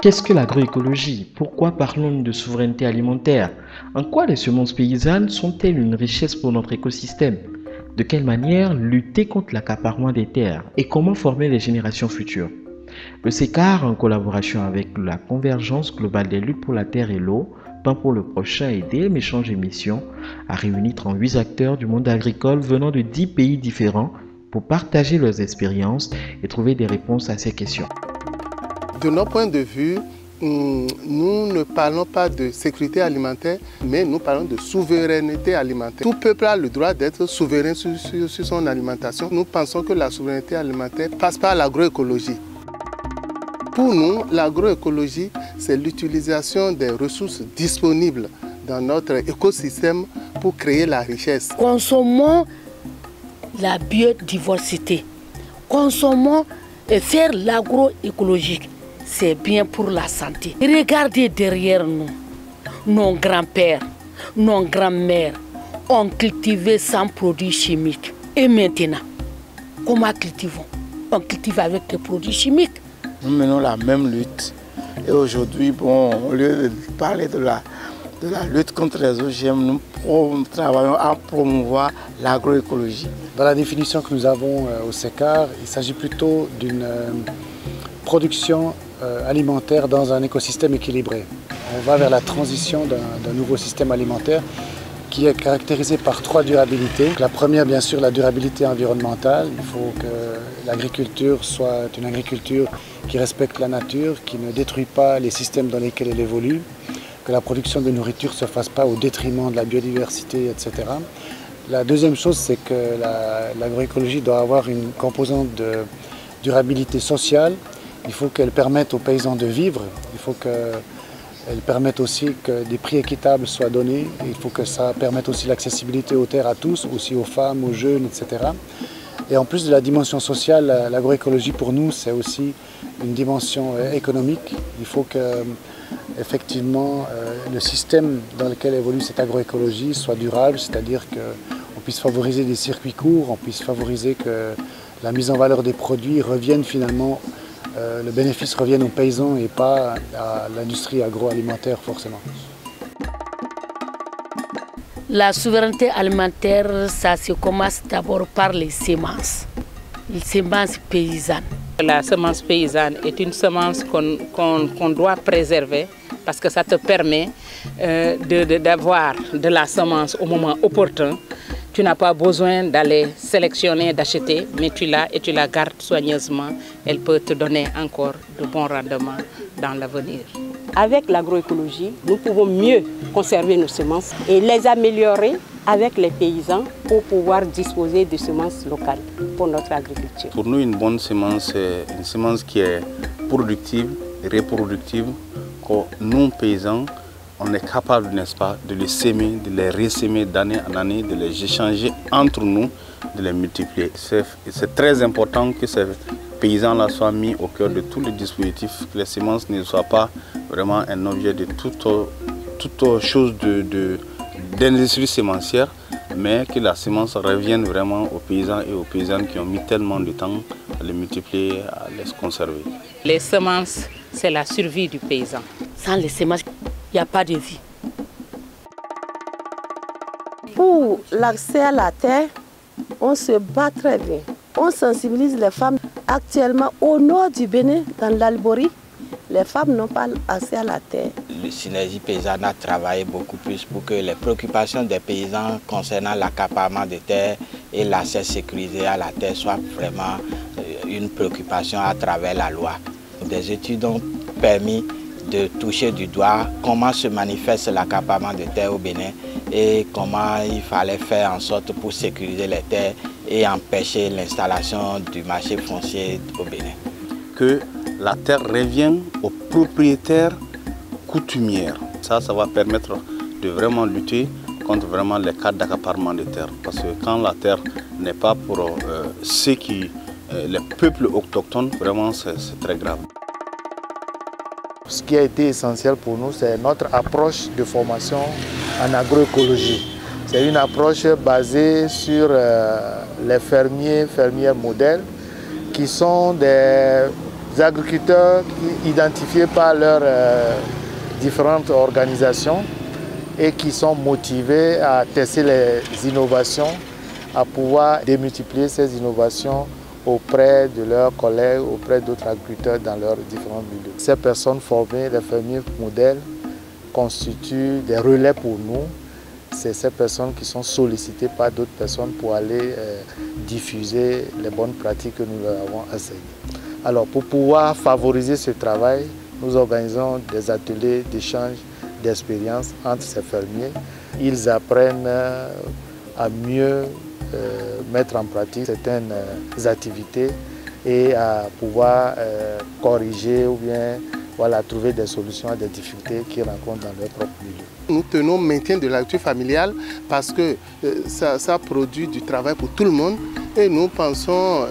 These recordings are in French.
Qu'est-ce que l'agroécologie? Pourquoi parlons-nous de souveraineté alimentaire? En quoi les semences paysannes sont-elles une richesse pour notre écosystème? De quelle manière lutter contre l'accaparement des terres? Et comment former les générations futures? Le SECAR, en collaboration avec la Convergence globale des luttes pour la terre et l'eau, Temps pour le prochain et DM Échange Émission, a réuni 38 acteurs du monde agricole venant de 10 pays différents pour partager leurs expériences et trouver des réponses à ces questions. De notre point de vue, nous ne parlons pas de sécurité alimentaire, mais nous parlons de souveraineté alimentaire. Tout peuple a le droit d'être souverain sur son alimentation. Nous pensons que la souveraineté alimentaire passe par l'agroécologie. Pour nous, l'agroécologie, c'est l'utilisation des ressources disponibles dans notre écosystème pour créer la richesse. Consommons la biodiversité. Consommons et faire l'agroécologique. C'est bien pour la santé. Regardez derrière nous, nos grands-pères, nos grands-mères ont cultivé sans produits chimiques. Et maintenant, comment cultivons? On cultive avec des produits chimiques. Nous menons la même lutte. Et aujourd'hui, au lieu de parler de la lutte contre les OGM, nous travaillons à promouvoir l'agroécologie. Dans la définition que nous avons au SECAR, il s'agit plutôt d'une production alimentaire dans un écosystème équilibré. On va vers la transition d'un nouveau système alimentaire qui est caractérisé par 3 durabilités. La première, bien sûr, la durabilité environnementale. Il faut que l'agriculture soit une agriculture qui respecte la nature, qui ne détruit pas les systèmes dans lesquels elle évolue, que la production de nourriture ne se fasse pas au détriment de la biodiversité, etc. La deuxième chose, c'est que l'agroécologie doit avoir une composante de durabilité sociale. Il faut qu'elle permette aux paysans de vivre. Il faut qu'elle permette aussi que des prix équitables soient donnés. Il faut que ça permette aussi l'accessibilité aux terres à tous, aussi aux femmes, aux jeunes, etc. Et en plus de la dimension sociale, l'agroécologie pour nous, c'est aussi une dimension économique. Il faut que, effectivement, le système dans lequel évolue cette agroécologie soit durable, c'est-à-dire qu'on puisse favoriser des circuits courts, on puisse favoriser que la mise en valeur des produits revienne finalement, le bénéfice revienne aux paysans et pas à l'industrie agroalimentaire forcément. La souveraineté alimentaire, ça se commence d'abord par les semences paysannes. La semence paysanne est une semence qu'on doit préserver parce que ça te permet d'avoir de la semence au moment opportun. Tu n'as pas besoin d'aller sélectionner, d'acheter, mais tu l'as et tu la gardes soigneusement. Elle peut te donner encore de bons rendements dans l'avenir. Avec l'agroécologie, nous pouvons mieux conserver nos semences et les améliorer avec les paysans pour pouvoir disposer de semences locales pour notre agriculture. Pour nous, une bonne semence, c'est une semence qui est productive, reproductive, que nous, paysans, on est capable, n'est-ce pas, de les semer, de les ressemer d'année en année, de les échanger entre nous, de les multiplier. C'est très important que ces paysans-là soient mis au cœur de tous les dispositifs, que les semences ne soient pas vraiment un objet de toute chose d'industrie sémencière, mais que la semence revienne vraiment aux paysans et aux paysannes qui ont mis tellement de temps à les multiplier, à les conserver. Les semences, c'est la survie du paysan. Sans les semences, il n'y a pas de vie. Pour l'accès à la terre, on se bat très bien. On sensibilise les femmes. Actuellement, au nord du Bénin, dans l'Albouri, les femmes n'ont pas accès à la terre. Le Synergie paysanne a travaillé beaucoup plus pour que les préoccupations des paysans concernant l'accaparement des terres et l'accès sécurisé à la terre soient vraiment une préoccupation à travers la loi. Des études ont permis de toucher du doigt comment se manifeste l'accaparement des terres au Bénin et comment il fallait faire en sorte pour sécuriser les terres et empêcher l'installation du marché foncier au Bénin. Que la terre revienne aux propriétaires coutumières. Ça va permettre de vraiment lutter contre vraiment les cas d'accaparement de terre. Parce que quand la terre n'est pas pour les peuples autochtones, vraiment c'est très grave. Ce qui a été essentiel pour nous, c'est notre approche de formation en agroécologie. C'est une approche basée sur les fermières modèles qui sont des agriculteurs identifiés par leurs différentes organisations et qui sont motivés à tester les innovations, à pouvoir démultiplier ces innovations auprès de leurs collègues, auprès d'autres agriculteurs dans leurs différents milieux. Ces personnes formées, les fermiers modèles, constituent des relais pour nous. C'est ces personnes qui sont sollicitées par d'autres personnes pour aller diffuser les bonnes pratiques que nous leur avons enseignées. Alors pour pouvoir favoriser ce travail, nous organisons des ateliers d'échange d'expériences entre ces fermiers. Ils apprennent à mieux mettre en pratique certaines activités et à pouvoir corriger ou bien trouver des solutions à des difficultés qu'ils rencontrent dans leur propre milieu. Nous tenons au maintien de l'agriculture familiale parce que ça produit du travail pour tout le monde et nous pensons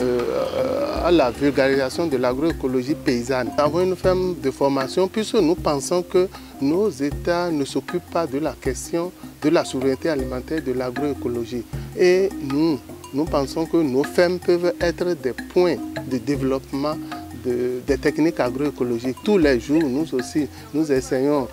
à la vulgarisation de l'agroécologie paysanne. Nous avons une ferme de formation puisque nous pensons que nos États ne s'occupent pas de la question de la souveraineté alimentaire de l'agroécologie. Et nous pensons que nos fermes peuvent être des points de développement des techniques agroécologiques. Tous les jours, nous aussi, nous essayons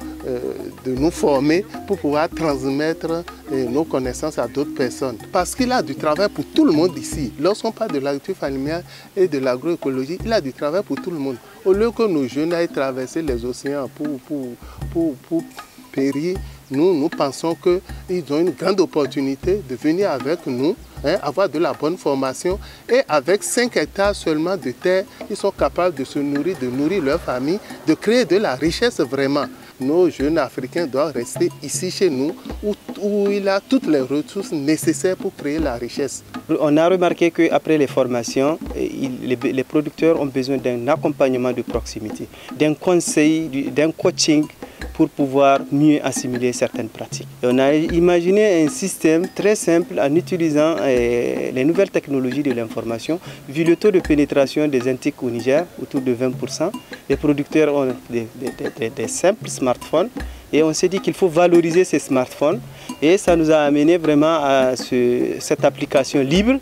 de nous former pour pouvoir transmettre nos connaissances à d'autres personnes. Parce qu'il y a du travail pour tout le monde ici. Lorsqu'on parle de l'agriculture familiale et de l'agroécologie, il y a du travail pour tout le monde. Au lieu que nos jeunes aillent traverser les océans pour périr, nous pensons qu'ils ont une grande opportunité de venir avec nous, avoir de la bonne formation et avec 5 hectares seulement de terre, ils sont capables de se nourrir, de nourrir leur famille, de créer de la richesse vraiment. Nos jeunes Africains doivent rester ici chez nous où il y a toutes les ressources nécessaires pour créer la richesse. On a remarqué qu'après les formations, les producteurs ont besoin d'un accompagnement de proximité, d'un conseil, d'un coaching pour pouvoir mieux assimiler certaines pratiques. Et on a imaginé un système très simple en utilisant les nouvelles technologies de l'information. Vu le taux de pénétration des intiques au Niger, autour de 20%, les producteurs ont des simples smartphones et on s'est dit qu'il faut valoriser ces smartphones et ça nous a amené vraiment à cette application libre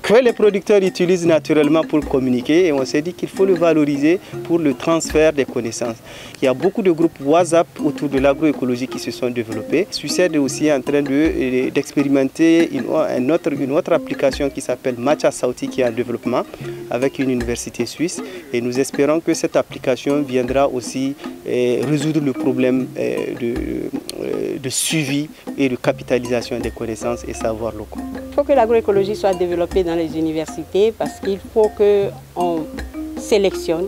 que les producteurs utilisent naturellement pour communiquer et on s'est dit qu'il faut le valoriser pour le transfert des connaissances. Il y a beaucoup de groupes WhatsApp autour de l'agroécologie qui se sont développés. Suicide est aussi en train d'expérimenter une autre application qui s'appelle Matcha Sauti qui est en développement avec une université suisse et nous espérons que cette application viendra aussi résoudre le problème de suivi et de capitalisation des connaissances et savoirs locaux. Il faut que l'agroécologie soit développée dans les universités parce qu'il faut qu'on sélectionne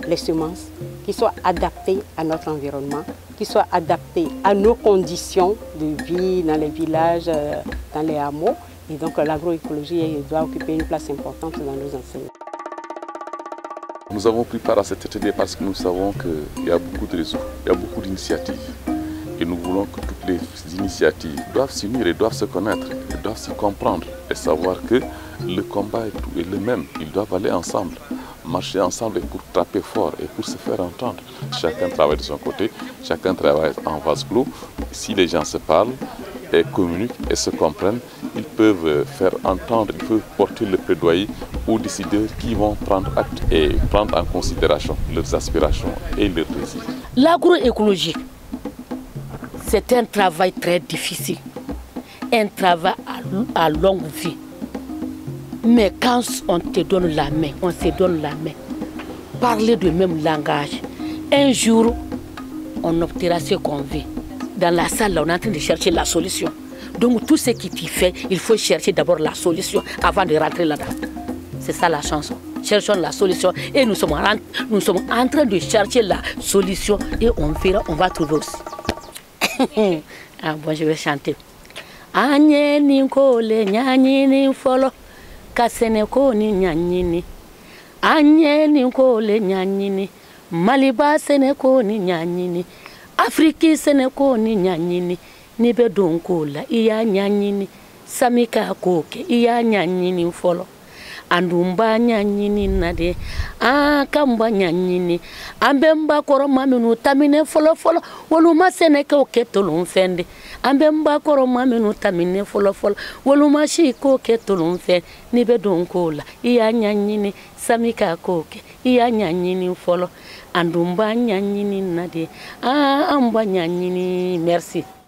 les semences qui soient adaptées à notre environnement, qui soient adaptées à nos conditions de vie dans les villages, dans les hameaux. Et donc l'agroécologie doit occuper une place importante dans nos enseignements. Nous avons pris part à cet atelier parce que nous savons qu'il y a beaucoup de réseaux, il y a beaucoup d'initiatives. Et nous voulons que toutes les initiatives doivent s'unir et doivent se connaître, et doivent se comprendre et savoir que le combat est le même. Ils doivent aller ensemble, marcher ensemble pour taper fort et pour se faire entendre. Chacun travaille de son côté, chacun travaille en vase clos. Si les gens se parlent et communiquent et se comprennent, ils peuvent faire entendre, ils peuvent porter le plaidoyer aux décideurs qui vont prendre acte et prendre en considération leurs aspirations et leurs désirs. L'agroécologie, c'est un travail très difficile, un travail à longue vie. Mais quand on te donne la main, on se donne la main, parler le même langage, un jour, on obtiendra ce qu'on veut. Dans la salle, on est en train de chercher la solution. Donc tout ce qui t'y fait, il faut chercher d'abord la solution avant de rentrer là-dedans. C'est ça la chanson. Cherchons la solution et nous sommes en train de chercher la solution et on verra, on va trouver aussi. Bon, je vais chanter. Anyeni kole nyanyini folo kasene ko ni nyanyini. Anyeni kole nyanyini Maliba sene ko ni nyanyini. Afriki sene ko ni nyanyini. Nibe donko la iya nyanyini. Samika koke iya nyanyini folo. andumba nyanyini nade kamba nyanyini ambemba koroma minu tamine folo folo woluma seneke oketolum fende ambemba koroma minu tamine folo folo woluma shiko ketolum fe ni bedonkola iya nyanyini samika koke iya nyanyini folo andumba nyanyini nade amba nyanyini. Merci.